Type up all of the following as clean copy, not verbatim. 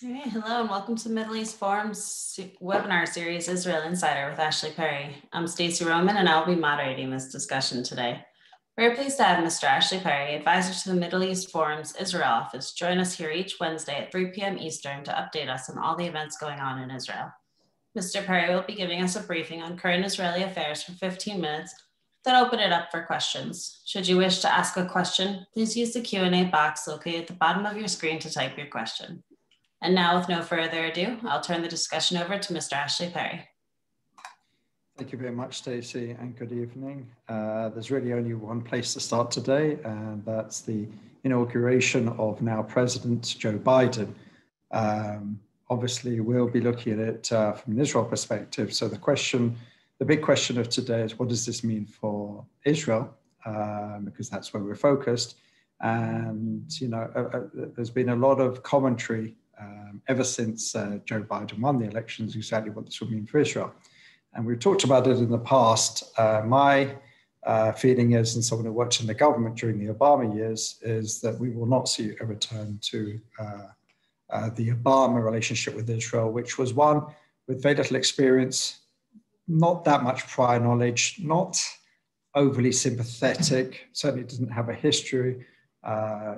All right, hello and welcome to the Middle East Forum's webinar series, Israel Insider with Ashley Perry. I'm Stacey Roman and I'll be moderating this discussion today. We're pleased to have Mr. Ashley Perry, advisor to the Middle East Forum's Israel office, join us here each Wednesday at 3 p.m. Eastern to update us on all the events going on in Israel. Mr. Perry will be giving us a briefing on current Israeli affairs for 15 minutes, then open it up for questions. Should you wish to ask a question, please use the Q&A box located at the bottom of your screen to type your question. And now, with no further ado, I'll turn the discussion over to Mr. Ashley Perry. Thank you very much, Stacey, and good evening. There's really only one place to start today, and that's the inauguration of now President Joe Biden. Obviously, we'll be looking at it from an Israel perspective. So the big question of today is, what does this mean for Israel? Because that's where we're focused. And, there's been a lot of commentary ever since Joe Biden won the elections, exactly what this will mean for Israel. And we've talked about it in the past. My feeling is, and someone who worked in the government during the Obama years, is that we will not see a return to the Obama relationship with Israel, which was one with very little experience, not that much prior knowledge, not overly sympathetic, certainly didn't have a history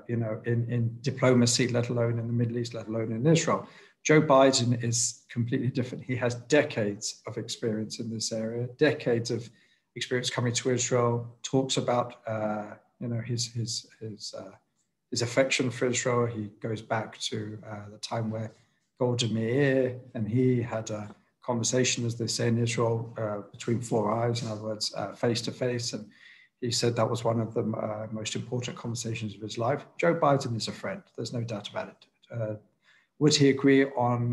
in diplomacy, let alone in the Middle East, let alone in Israel. Joe Biden is completely different. He has decades of experience in this area, decades of experience coming to Israel, talks about, his affection for Israel. He goes back to the time where Golda Meir and he had a conversation, as they say in Israel, between four eyes, in other words, face to face. And he said that was one of the most important conversations of his life. Joe Biden is a friend. There's no doubt about it. Would he agree on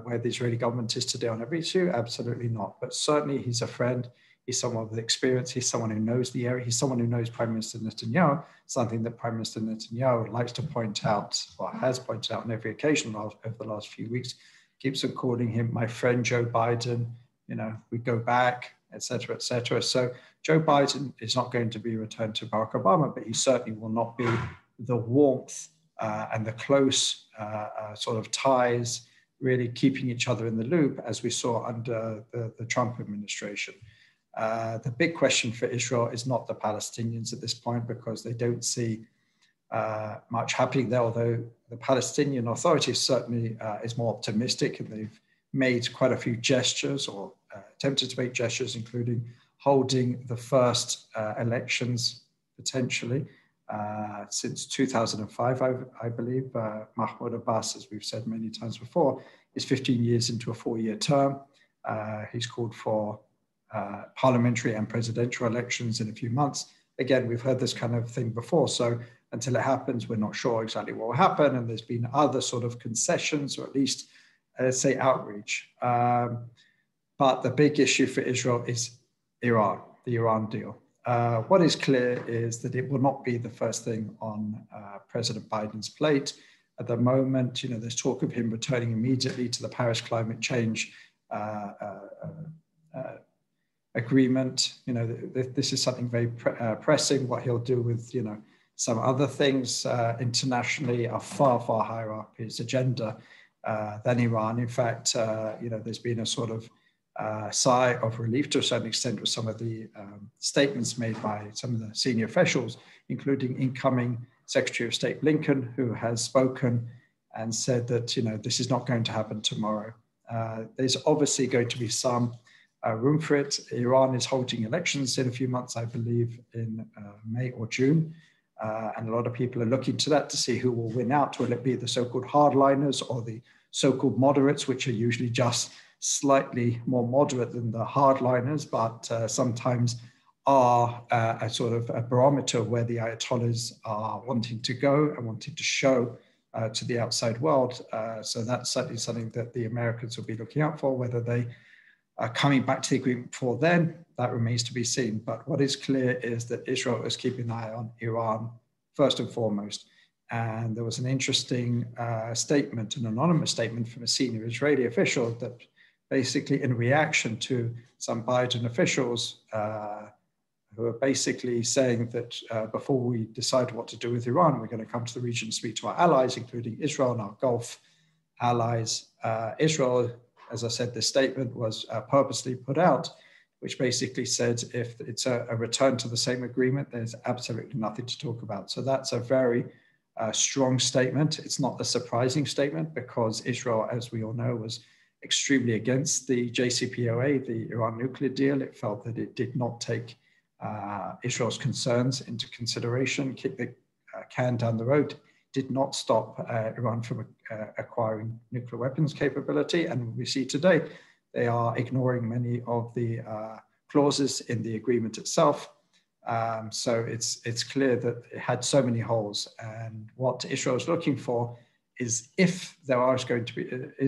where the Israeli government is today on every issue? Absolutely not. But certainly he's a friend. He's someone with experience. He's someone who knows the area. He's someone who knows Prime Minister Netanyahu, something that Prime Minister Netanyahu likes to point out, or has pointed out on every occasion over the last few weeks, keeps on calling him my friend Joe Biden. We go back, et cetera, et cetera. So Joe Biden is not going to be returned to Barack Obama, but he certainly will not be the warmth and the close sort of ties, really keeping each other in the loop, as we saw under the Trump administration. The big question for Israel is not the Palestinians at this point, because they don't see much happening there, although the Palestinian Authority certainly is more optimistic, and they've made quite a few gestures, or attempted to make gestures, including holding the first elections potentially since 2005, I believe. Mahmoud Abbas, as we've said many times before, is 15 years into a 4-year term. He's called for parliamentary and presidential elections in a few months. Again, we've heard this kind of thing before, so until it happens, we're not sure exactly what will happen, and there's been other sort of concessions, or at least, let's say, outreach. But the big issue for Israel is Iran, the Iran deal. What is clear is that it will not be the first thing on President Biden's plate. At the moment, there's talk of him returning immediately to the Paris climate change agreement. This is something very pressing. What he'll do with, some other things internationally are far, far higher up his agenda than Iran. In fact, there's been a sort of sigh of relief to a certain extent with some of the statements made by some of the senior officials, including incoming Secretary of State Blinken, who has spoken and said that, this is not going to happen tomorrow. There's obviously going to be some room for it. Iran is holding elections in a few months, I believe, in May or June. And a lot of people are looking to that to see who will win out. Will it be the so-called hardliners or the so-called moderates, which are usually just slightly more moderate than the hardliners, but sometimes are a sort of a barometer of where the Ayatollahs are wanting to go and wanting to show to the outside world. So that's certainly something that the Americans will be looking out for. Whether they are coming back to the agreement before then, that remains to be seen. But what is clear is that Israel is keeping an eye on Iran first and foremost. And there was an interesting statement, an anonymous statement from a senior Israeli official that basically in reaction to some Biden officials who are basically saying that before we decide what to do with Iran, we're going to come to the region and speak to our allies, including Israel and our Gulf allies. Israel, as I said, this statement was purposely put out, which basically said if it's a return to the same agreement, there's absolutely nothing to talk about. So that's a very strong statement. It's not a surprising statement because Israel, as we all know, was extremely against the Jcpoa, the Iran nuclear deal. It felt that it did not take Israel's concerns into consideration, kicked the can down the road, did not stop Iran from acquiring nuclear weapons capability. And we see today, they are ignoring many of the clauses in the agreement itself. So it's clear that it had so many holes. And what Israel is looking for is if there is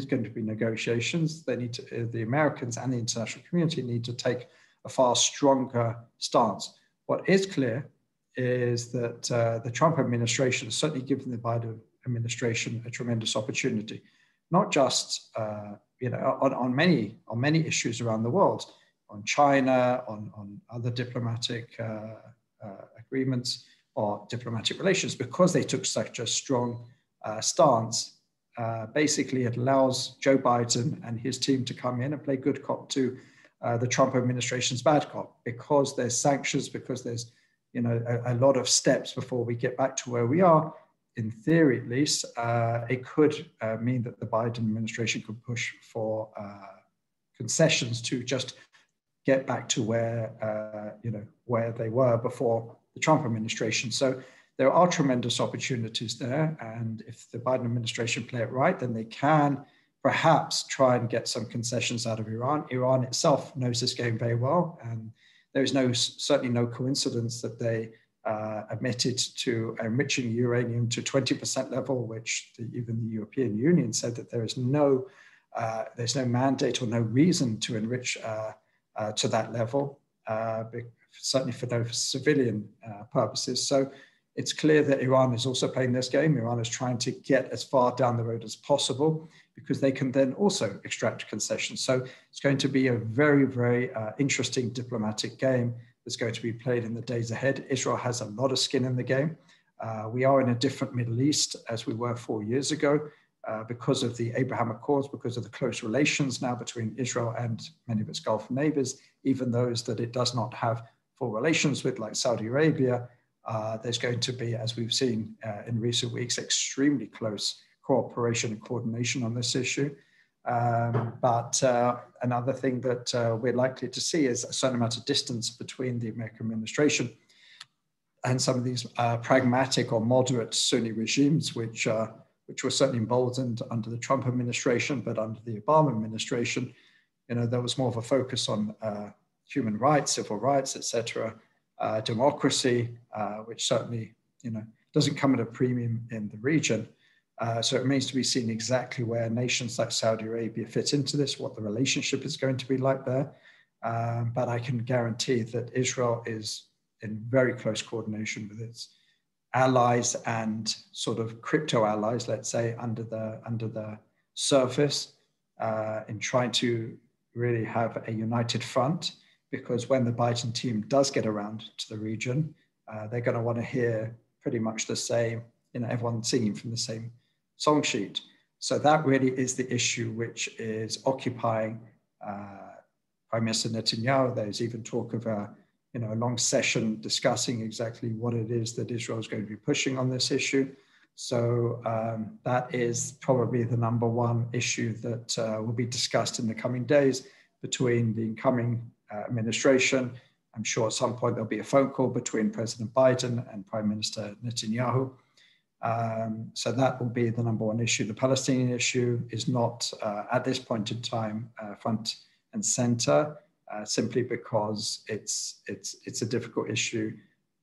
going to be negotiations, they need to, the Americans and the international community need to take a far stronger stance. What is clear is that the Trump administration has certainly given the Biden administration a tremendous opportunity, not just on many issues around the world, on China, on other diplomatic agreements or diplomatic relations, because they took such a strong stance. Basically, it allows Joe Biden and his team to come in and play good cop to the Trump administration's bad cop, because there's sanctions, because there's a lot of steps before we get back to where we are. In theory, at least, it could mean that the Biden administration could push for concessions to just get back to where where they were before the Trump administration. So there are tremendous opportunities there, and if the Biden administration play it right, then they can perhaps try and get some concessions out of Iran. Iran itself knows this game very well, and there is certainly no coincidence that they admitted to enriching uranium to 20% level, which even the European Union said that there's no mandate or no reason to enrich to that level, certainly for those civilian purposes. So it's clear that Iran is also playing this game. Iran is trying to get as far down the road as possible because they can then also extract concessions. So it's going to be a very, very interesting diplomatic game that's going to be played in the days ahead. Israel has a lot of skin in the game. We are in a different Middle East as we were 4 years ago because of the Abraham Accords, because of the close relations now between Israel and many of its Gulf neighbors, even those that it does not have full relations with, like Saudi Arabia. There's going to be, as we've seen in recent weeks, extremely close cooperation and coordination on this issue. But another thing that we're likely to see is a certain amount of distance between the American administration and some of these pragmatic or moderate Sunni regimes, which were certainly emboldened under the Trump administration, but under the Obama administration, there was more of a focus on human rights, civil rights, etc., democracy, which certainly doesn't come at a premium in the region. So it remains to be seen exactly where nations like Saudi Arabia fit into this, what the relationship is going to be like there. But I can guarantee that Israel is in very close coordination with its allies and sort of crypto allies, let's say, under the surface, in trying to really have a united front. Because when the Biden team does get around to the region, they're going to want to hear pretty much the same, everyone singing from the same song sheet. So that really is the issue which is occupying Prime Minister Netanyahu. There's even talk of a long session discussing exactly what it is that Israel is going to be pushing on this issue. So that is probably the number one issue that will be discussed in the coming days between the incoming administration. I'm sure at some point there'll be a phone call between President Biden and Prime Minister Netanyahu. So that will be the number one issue. The Palestinian issue is not at this point in time front and center, simply because it's a difficult issue.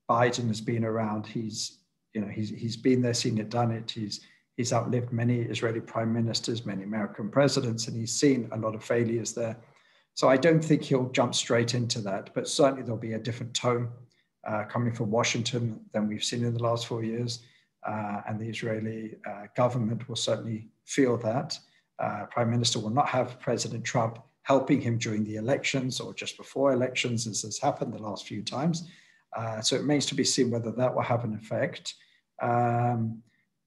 Biden has been around. He's been there, seen it, done it. He's outlived many Israeli prime ministers, many American presidents, and he's seen a lot of failures there. So I don't think he'll jump straight into that, but certainly there'll be a different tone coming from Washington than we've seen in the last 4 years. And the Israeli government will certainly feel that. Prime Minister will not have President Trump helping him during the elections or just before elections, as has happened the last few times. So it remains to be seen whether that will have an effect.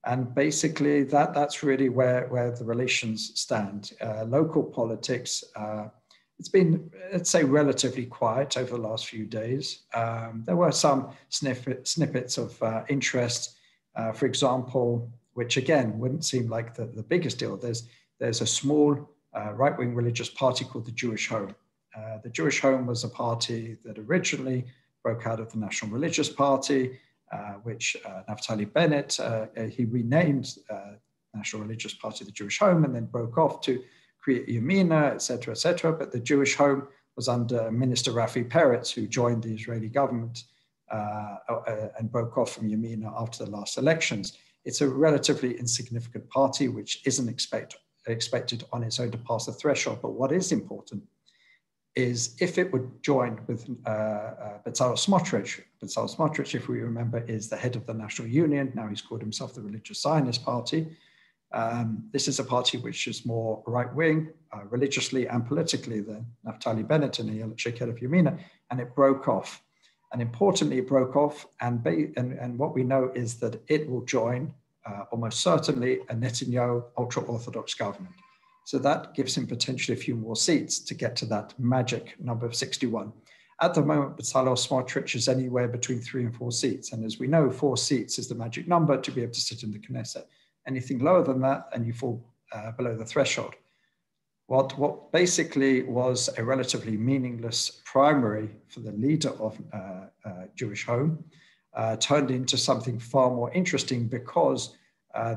And basically that's really where the relations stand. Local politics, it's been, let's say, relatively quiet over the last few days. There were some snippets of interest, for example, which again wouldn't seem like the biggest deal. There's a small right-wing religious party called the Jewish Home. The Jewish Home was a party that originally broke out of the National Religious Party, which Naftali Bennett, he renamed National Religious Party the Jewish Home, and then broke off to create Yamina, et cetera, but the Jewish Home was under Minister Rafi Peretz, who joined the Israeli government and broke off from Yamina after the last elections. It's a relatively insignificant party, which isn't expected on its own to pass the threshold, but what is important is if it would join with Bezalel Smotrich. Bezalel Smotrich, if we remember, is the head of the National Union. Now he's called himself the Religious Zionist Party. This is a party which is more right-wing, religiously and politically than Naftali Bennett and Ayelet Sheked of Yamina, and it broke off. And importantly, it broke off, and what we know is that it will join, almost certainly, a Netanyahu ultra-Orthodox government. So that gives him potentially a few more seats to get to that magic number of 61. At the moment, Bezalel Smotrich is anywhere between 3 and 4 seats. And as we know, 4 seats is the magic number to be able to sit in the Knesset. Anything lower than that, and you fall below the threshold. What basically was a relatively meaningless primary for the leader of Jewish Home turned into something far more interesting, because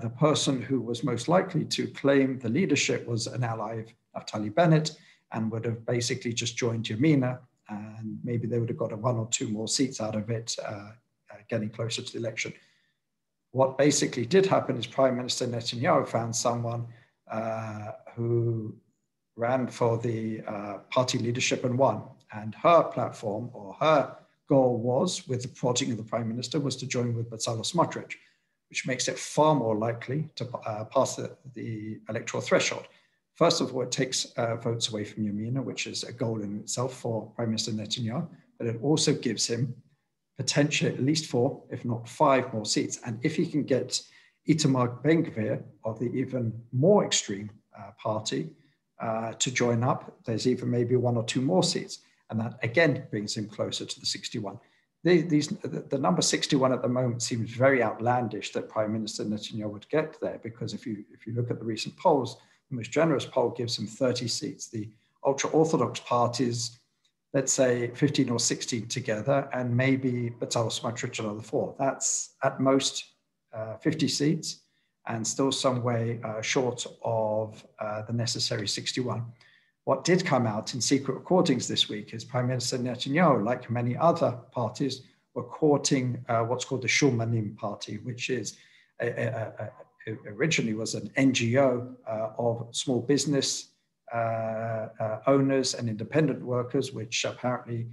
the person who was most likely to claim the leadership was an ally of Naftali Bennett and would have basically just joined Yamina, and maybe they would have got 1 or 2 more seats out of it, getting closer to the election. What basically did happen is Prime Minister Netanyahu found someone who ran for the party leadership and won. And her platform, or her goal was, with the prodding of the Prime Minister, was to join with Bezalel Smotrich, which makes it far more likely to pass the electoral threshold. First of all, it takes votes away from Yamina, which is a goal in itself for Prime Minister Netanyahu, but it also gives him potentially at least 4, if not 5 more seats. And if he can get Itamar Ben-Gvir of the even more extreme party to join up, there's even maybe 1 or 2 more seats. And that again brings him closer to the 61. The number 61 at the moment seems very outlandish that Prime Minister Netanyahu would get there, because if you look at the recent polls, the most generous poll gives him 30 seats. The ultra-Orthodox parties, let's say 15 or 16 together, and maybe Bezalel Smotrich another 4. That's at most 50 seats, and still some way short of the necessary 61. What did come out in secret recordings this week is Prime Minister Netanyahu, like many other parties, were courting what's called the Shulmanim party, which is originally was an NGO of small business owners and independent workers, which apparently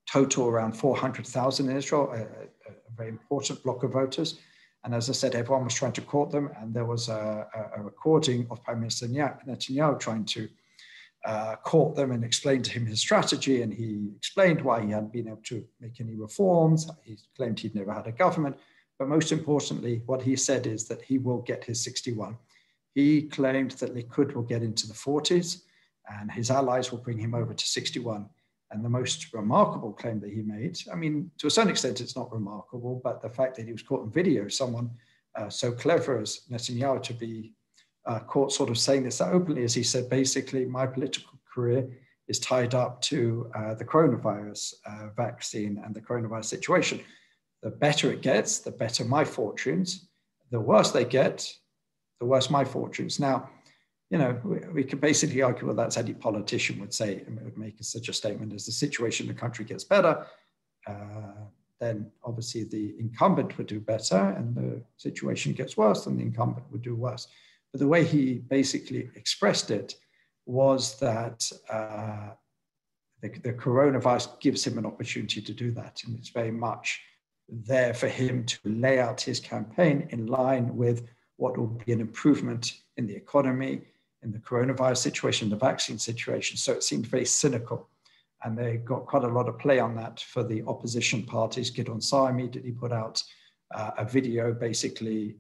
total around 400,000 in Israel, a very important block of voters. And as I said, everyone was trying to court them. And there was a recording of Prime Minister Netanyahu trying to court them and explain to him his strategy. And he explained why he hadn't been able to make any reforms. He claimed he'd never had a government. But most importantly, what he said is that he will get his 61. He claimed that Likud will get into the 40s and his allies will bring him over to 61. And the most remarkable claim that he made, I mean, to a certain extent, it's not remarkable, but the fact that he was caught on video, someone so clever as Netanyahu to be caught sort of saying this openly, as he said, basically, my political career is tied up to the coronavirus vaccine and the coronavirus situation. The better it gets, the better my fortunes. The worse they get, the worse my fortunes. Now, you know, we could basically argue, well, that's any politician would say, and would make such a statement. As the situation in the country gets better, then obviously the incumbent would do better, and the situation gets worse, then the incumbent would do worse. But the way he basically expressed it was that the coronavirus gives him an opportunity to do that. And it's very much there for him to lay out his campaign in line with what will be an improvement in the economy, in the coronavirus situation, the vaccine situation. So it seemed very cynical. And they got quite a lot of play on that for the opposition parties. Gideon Saar immediately put out a video basically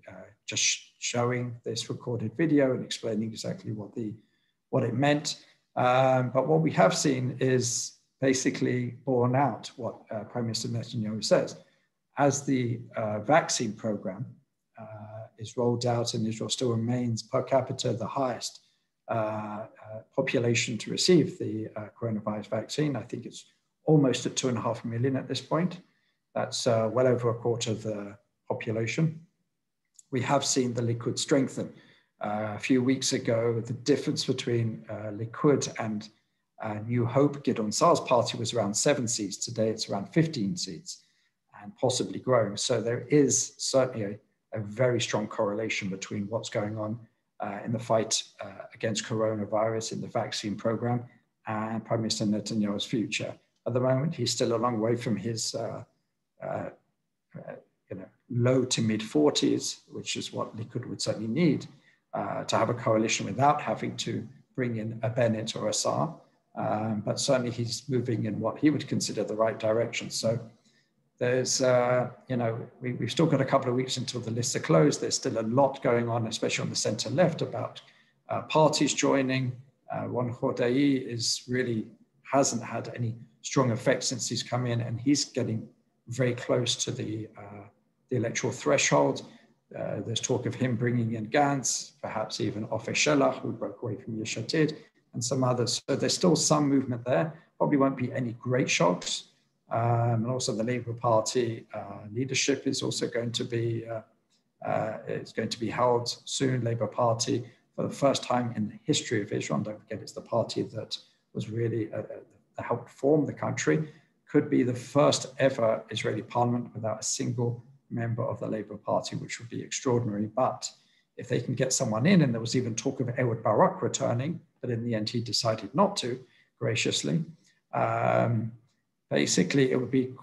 just showing this recorded video and explaining exactly what it meant. But what we have seen is basically borne out what Prime Minister Netanyahu says. As the vaccine program is rolled out and Israel still remains per capita the highest population to receive the coronavirus vaccine, I think it's almost at 2.5 million at this point. That's well over a quarter of the population. We have seen the Likud strengthen. A few weeks ago, the difference between Likud and New Hope, Gideon Sa'ar's party, was around 7 seats. Today, it's around 15 seats and possibly growing. So there is certainly a very strong correlation between what's going on in the fight against coronavirus, in the vaccine program, and Prime Minister Netanyahu's future. At the moment, he's still a long way from his low to mid 40s, which is what Likud would certainly need to have a coalition without having to bring in a Bennett or a Sa'ar. But certainly he's moving in what he would consider the right direction. So there's, we've still got a couple of weeks until the lists are closed. There's still a lot going on, especially on the center left, about parties joining. Ron Hodai hasn't had any strong effect since he's come in, and he's getting very close to the electoral threshold. There's talk of him bringing in Gantz, perhaps even Ofer Shelach, who broke away from Yesh Atid, and some others. So there's still some movement there. Probably won't be any great shocks. And also the Labour Party leadership is also going to be held soon. Labour Party, for the first time in the history of Israel, and don't forget it's the party that was really that helped form the country, could be the first ever Israeli parliament without a single member of the Labour Party, which would be extraordinary. But if they can get someone in, and there was even talk of Ehud Barak returning, but in the end he decided not to, graciously. Basically, it would be,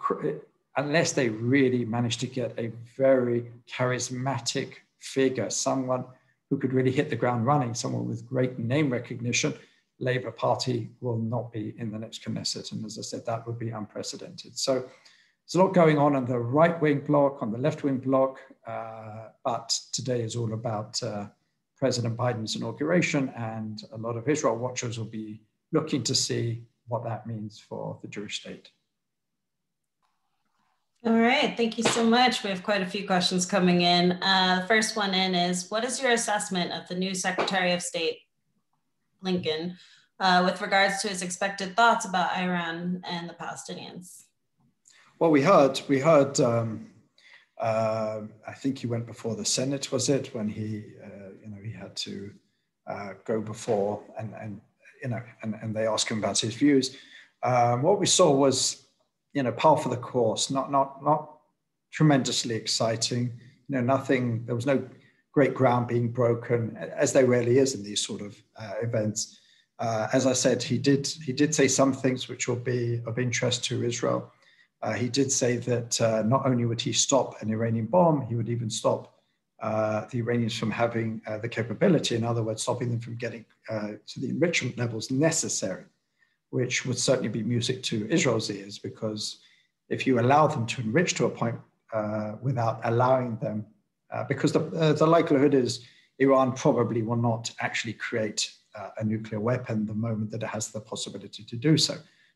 unless they really managed to get a very charismatic figure, someone who could really hit the ground running, someone with great name recognition, Labour Party will not be in the next Knesset. And as I said, that would be unprecedented. So there's a lot going on the right-wing bloc, on the left-wing bloc, but today is all about President Biden's inauguration, and a lot of Israel watchers will be looking to see what that means for the Jewish state. All right, thank you so much. We have quite a few questions coming in. The first one in is, what is your assessment of the new Secretary of State, Blinken, with regards to his expected thoughts about Iran and the Palestinians? Well, we heard. I think he went before the Senate, was it, when he had to go before and they asked him about his views. What we saw was, par for the course, not tremendously exciting. Nothing. There was no great ground being broken, as there rarely is in these sort of events. As I said, he did say some things which will be of interest to Israel. He did say that not only would he stop an Iranian bomb, he would even stop the Iranians from having the capability, in other words, stopping them from getting to the enrichment levels necessary, which would certainly be music to Israel's ears, because if you allow them to enrich to a point without allowing them, because the likelihood is Iran probably will not actually create a nuclear weapon the moment that it has the possibility to do so,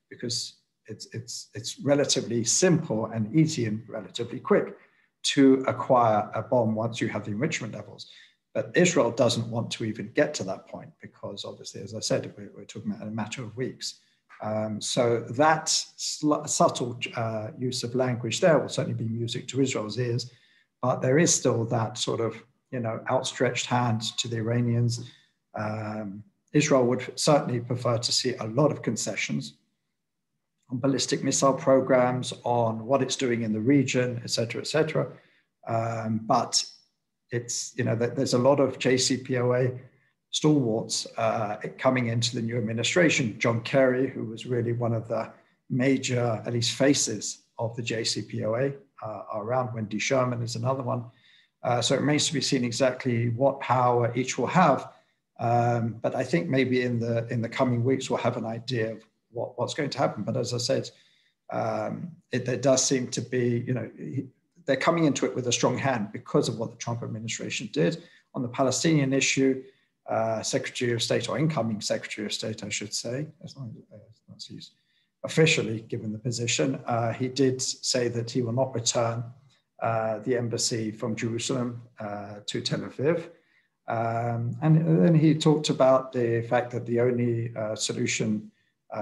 because it's relatively simple and easy and relatively quick to acquire a bomb once you have the enrichment levels. But Israel doesn't want to even get to that point, because obviously, as I said, we're talking about a matter of weeks. So that subtle use of language there will certainly be music to Israel's ears, but there is still that sort of, outstretched hand to the Iranians. Israel would certainly prefer to see a lot of concessions on ballistic missile programs, on what it's doing in the region, et cetera, et cetera. But it's, there's a lot of Jcpoa stalwarts coming into the new administration. John Kerry, who was really one of the major, at least faces of the Jcpoa, are around. Wendy Sherman is another one. So it remains to be seen exactly what power each will have. But I think maybe in the coming weeks we'll have an idea of what's going to happen. But as I said, there does seem to be, they're coming into it with a strong hand because of what the Trump administration did. On the Palestinian issue, Secretary of State, or incoming Secretary of State, I should say, as long as he's officially given the position, he did say that he will not return the embassy from Jerusalem to Tel Aviv. And then he talked about the fact that the only solution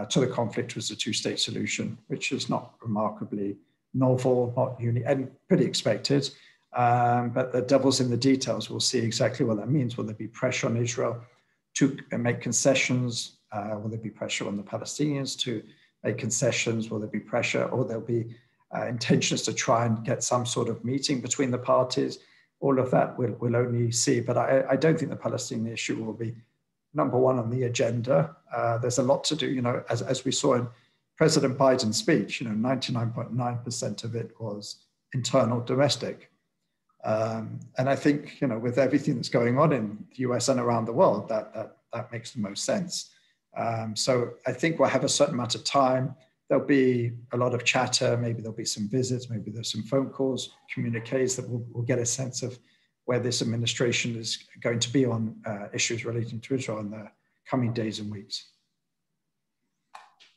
to the conflict was a two-state solution, which is not remarkably novel, not unique, and pretty expected. But the devil's in the details. We'll see exactly what that means. Will there be pressure on Israel to make concessions? Will there be pressure on the Palestinians to make concessions? Will there be pressure, or there'll be intentions to try and get some sort of meeting between the parties? All of that we'll only see. But I don't think the Palestinian issue will be number one on the agenda. There's a lot to do, as we saw in President Biden's speech, 99.9% of it was internal, domestic. And I think, with everything that's going on in the US and around the world, that makes the most sense. So I think we'll have a certain amount of time. There'll be a lot of chatter. Maybe there'll be some visits. Maybe there's some phone calls, communiques that we'll get a sense of where this administration is going to be on issues relating to Israel in the coming days and weeks.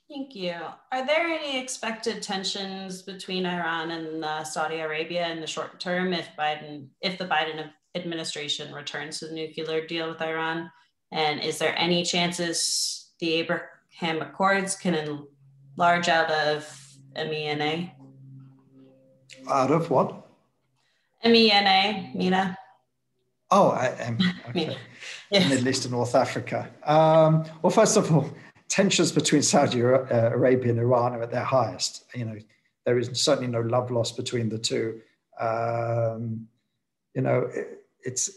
Thank you. Are there any expected tensions between Iran and Saudi Arabia in the short term if the Biden administration returns to the nuclear deal with Iran? And is there any chances the Abraham Accords can enlarge out of MENA? Out of what? MENA. Oh, okay. Yes. Middle East and North Africa. Well, first of all, tensions between Saudi Arabia and Iran are at their highest. There is certainly no love lost between the two. It's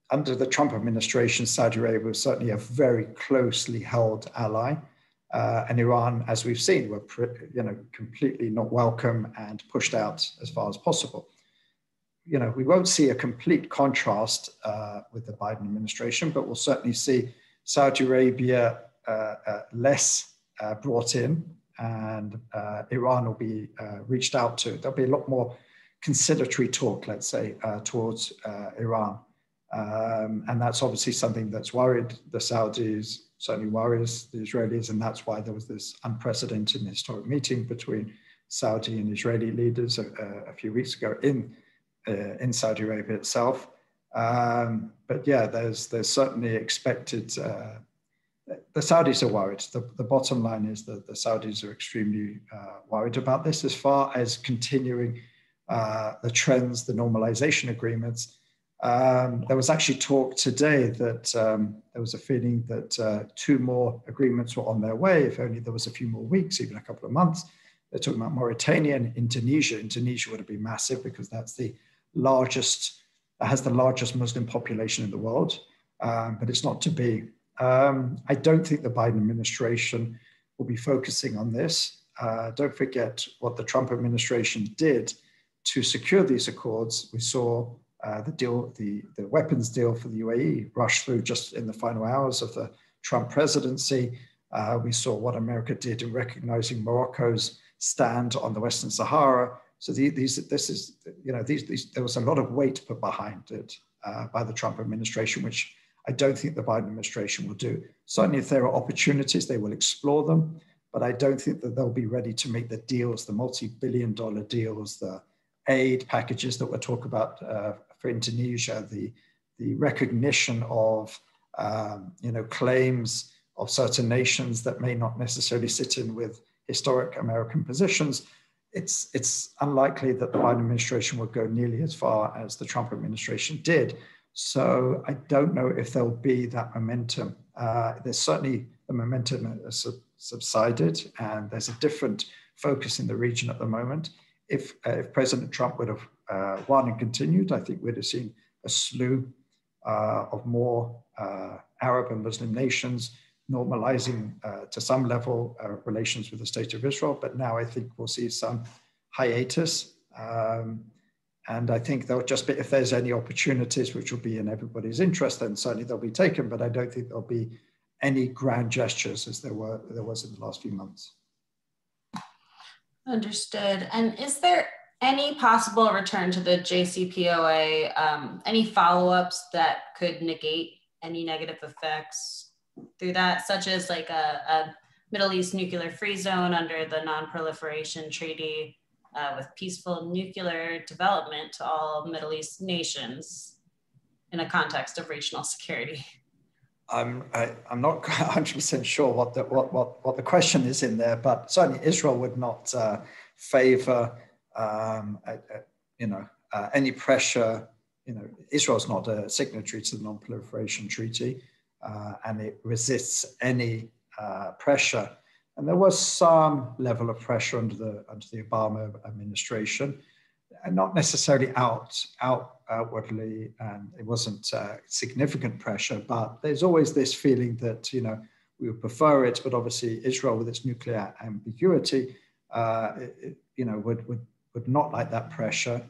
under the Trump administration, Saudi Arabia was certainly a very closely held ally, and Iran, as we've seen, were completely not welcome and pushed out as far as possible. We won't see a complete contrast with the Biden administration, but we'll certainly see Saudi Arabia less brought in, and Iran will be reached out to. There'll be a lot more conciliatory talk, let's say, towards Iran. And that's obviously something that's worried the Saudis, certainly worries the Israelis, and that's why there was this unprecedented historic meeting between Saudi and Israeli leaders a few weeks ago in Saudi Arabia itself. But yeah, there's certainly expected. The Saudis are worried. The bottom line is that the Saudis are extremely worried about this. As far as continuing the trends, the normalization agreements, there was actually talk today that there was a feeling that 2 more agreements were on their way, if only there was a few more weeks, even a couple of months. They're talking about Mauritania and Indonesia. Indonesia would have been massive because that's has the largest Muslim population in the world, but it's not to be. I don't think the Biden administration will be focusing on this. Don't forget what the Trump administration did to secure these accords. We saw the weapons deal for the UAE rush through just in the final hours of the Trump presidency. We saw what America did in recognizing Morocco's stand on the Western Sahara. So there was a lot of weight put behind it by the Trump administration, which I don't think the Biden administration will do. Certainly if there are opportunities, they will explore them, but I don't think that they'll be ready to make the deals, the multi-billion-dollar deals, the aid packages that we'll talk about for Indonesia, the recognition of claims of certain nations that may not necessarily sit in with historic American positions. It's unlikely that the Biden administration will go nearly as far as the Trump administration did. So I don't know if there'll be that momentum. There's certainly the momentum has subsided, and there's a different focus in the region at the moment. If President Trump would have won and continued, I think we'd have seen a slew of more Arab and Muslim nations normalizing to some level relations with the State of Israel. But now I think we'll see some hiatus. And I think there'll just be, if there's any opportunities which will be in everybody's interest, then certainly they'll be taken. But I don't think there'll be any grand gestures as there was in the last few months. Understood. And is there Any possible return to the JCPOA, any follow-ups that could negate any negative effects through that, such as like a Middle East nuclear free zone under the Non-Proliferation Treaty with peaceful nuclear development to all Middle East nations in a context of regional security? I'm not 100% sure what the question is in there, but certainly Israel would not favor any pressure. Israel's not a signatory to the Non-Proliferation Treaty, and it resists any pressure. And there was some level of pressure under the Obama administration, and not necessarily outwardly, and it wasn't significant pressure, but there's always this feeling that, we would prefer it, but obviously Israel with its nuclear ambiguity, would not like that pressure.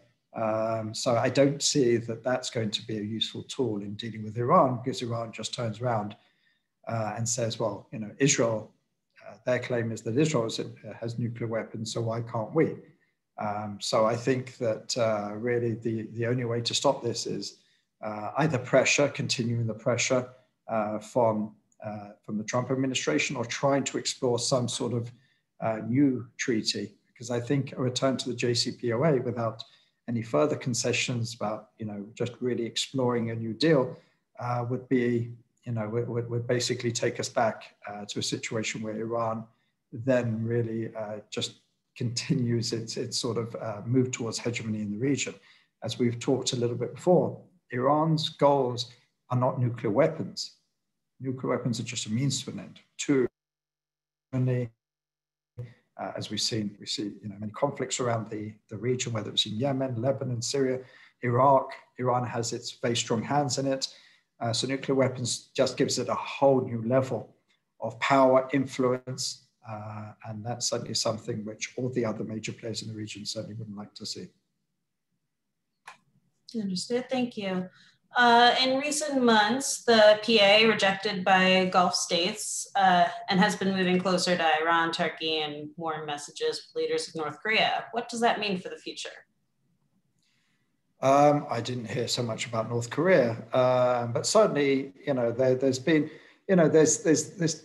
So I don't see that that's going to be a useful tool in dealing with Iran, because Iran just turns around and says, well, Israel, their claim is that Israel has nuclear weapons, so why can't we? So I think that really the only way to stop this is either continuing the pressure from the Trump administration, or trying to explore some sort of new treaty. Because I think a return to the JCPOA without any further concessions about, just really exploring a new deal would be, would basically take us back to a situation where Iran then really just continues its sort of move towards hegemony in the region. As we've talked a little bit before, Iran's goals are not nuclear weapons. Nuclear weapons are just a means to an end. As we see many conflicts around the region, whether it's in Yemen, Lebanon, Syria, Iraq. Iran has its very strong hands in it. So nuclear weapons just gives it a whole new level of power, influence, and that's certainly something which all the other major players in the region certainly wouldn't like to see. Understood, thank you. In recent months, the PA rejected by Gulf states and has been moving closer to Iran, Turkey, and warm messages with leaders of North Korea. What does that mean for the future? I didn't hear so much about North Korea, but certainly, there's been, there's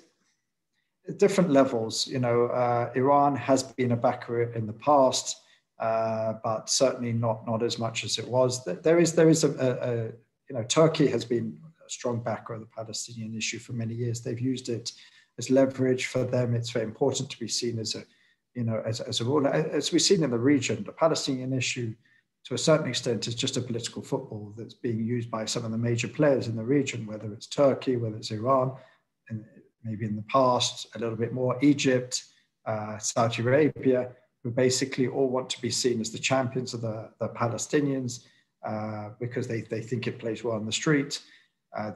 different levels. Iran has been a backer in the past, but certainly not as much as it was. There is Turkey has been a strong backer of the Palestinian issue for many years. They've used it as leverage. For them, it's very important to be seen as a rule. As we've seen in the region, the Palestinian issue, to a certain extent, is just a political football that's being used by some of the major players in the region, whether it's Turkey, whether it's Iran, and maybe in the past a little bit more Egypt, Saudi Arabia, who basically all want to be seen as the champions of the Palestinians because they think it plays well on the street,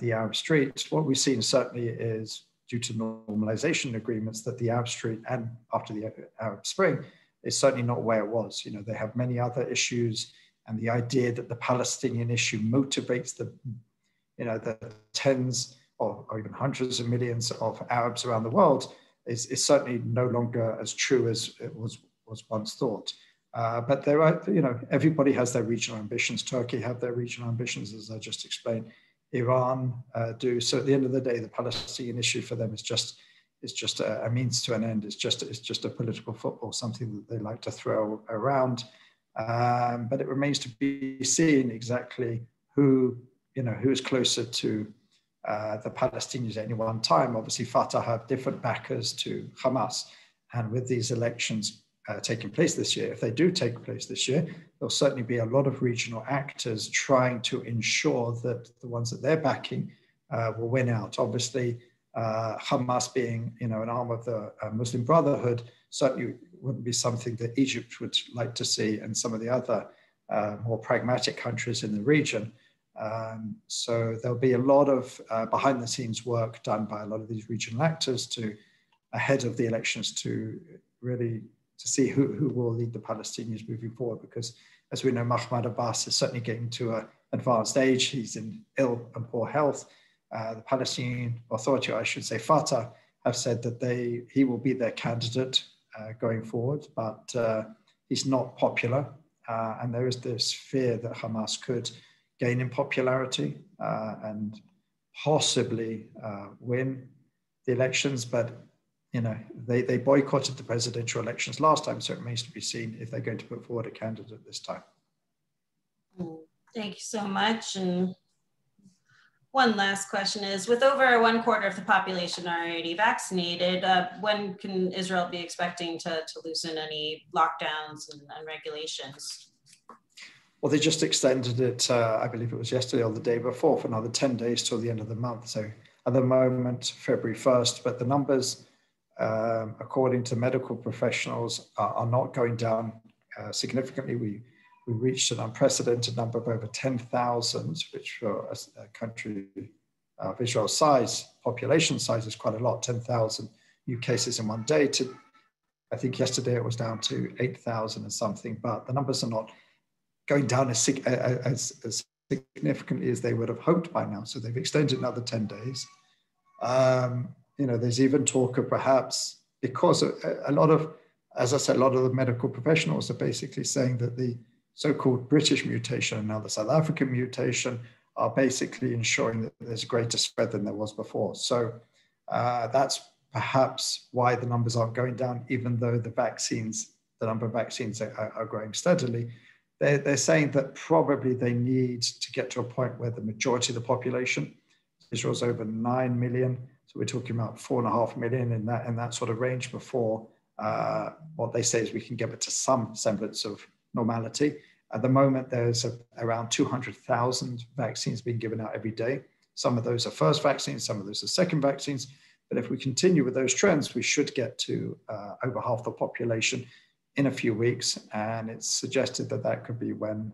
the Arab street. What we've seen certainly is, due to normalization agreements, that the Arab street, and after the Arab Spring, is certainly not where it was. They have many other issues, and the idea that the Palestinian issue motivates the tens or even hundreds of millions of Arabs around the world is certainly no longer as true as it was once thought. But there are, everybody has their regional ambitions. Turkey have their regional ambitions, as I just explained. Iran do. So at the end of the day, the Palestinian issue for them is just a means to an end. It's just a political football, something that they like to throw around. But it remains to be seen exactly who is closer to the Palestinians at any one time. Obviously, Fatah have different backers to Hamas, and with these elections taking place this year, if they do take place this year, there'll certainly be a lot of regional actors trying to ensure that the ones that they're backing will win out. Obviously, Hamas being an arm of the Muslim Brotherhood certainly wouldn't be something that Egypt would like to see, and some of the other more pragmatic countries in the region. So there'll be a lot of behind the scenes work done by a lot of these regional actors ahead of the elections to really to see who will lead the Palestinians moving forward, because as we know, Mahmoud Abbas is certainly getting to an advanced age. He's in ill and poor health. The Palestinian Authority, or I should say Fatah, have said that he will be their candidate going forward, but he's not popular. and there is this fear that Hamas could gain in popularity and possibly win the elections. But they boycotted the presidential elections last time, so it remains to be seen if they're going to put forward a candidate this time. Thank you so much. And one last question is, with over 1/4 of the population already vaccinated, when can Israel be expecting to loosen any lockdowns and regulations? Well, they just extended it, I believe it was yesterday or the day before, for another 10 days till the end of the month. So at the moment, February 1st, but the numbers, according to medical professionals, are not going down significantly. We reached an unprecedented number of over 10,000, which for a country of Israel's size, population size, is quite a lot. 10,000 new cases in one day. I think yesterday it was down to 8,000 and something, but the numbers are not going down as significantly as they would have hoped by now. So they've extended another 10 days. There's even talk of perhaps, because a lot of the medical professionals are basically saying that the so-called British mutation and now the South African mutation are basically ensuring that there's a greater spread than there was before. So that's perhaps why the numbers aren't going down, even though the number of vaccines are growing steadily. They're saying that probably they need to get to a point where the majority of the population, Israel's over 9 million, so we're talking about 4.5 million in that sort of range before what they say is we can get it to some semblance of normality. At the moment, there's around 200,000 vaccines being given out every day. Some of those are first vaccines, some of those are second vaccines. But if we continue with those trends, we should get to over half the population in a few weeks. And it's suggested that could be when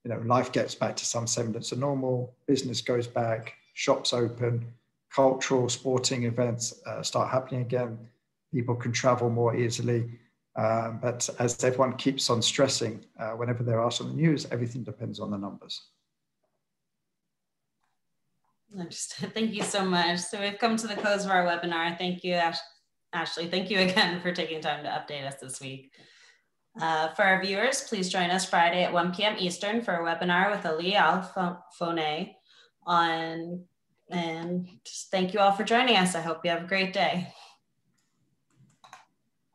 life gets back to some semblance of normal, business goes back, shops open, cultural, sporting events start happening again, people can travel more easily. But as everyone keeps on stressing, whenever they're asked on the news, everything depends on the numbers. Understood. Thank you so much. So we've come to the close of our webinar. Thank you, Ashley. Thank you again for taking time to update us this week. For our viewers, please join us Friday at 1 p.m. Eastern for a webinar with Ali Al-Foneh and just thank you all for joining us. I hope you have a great day.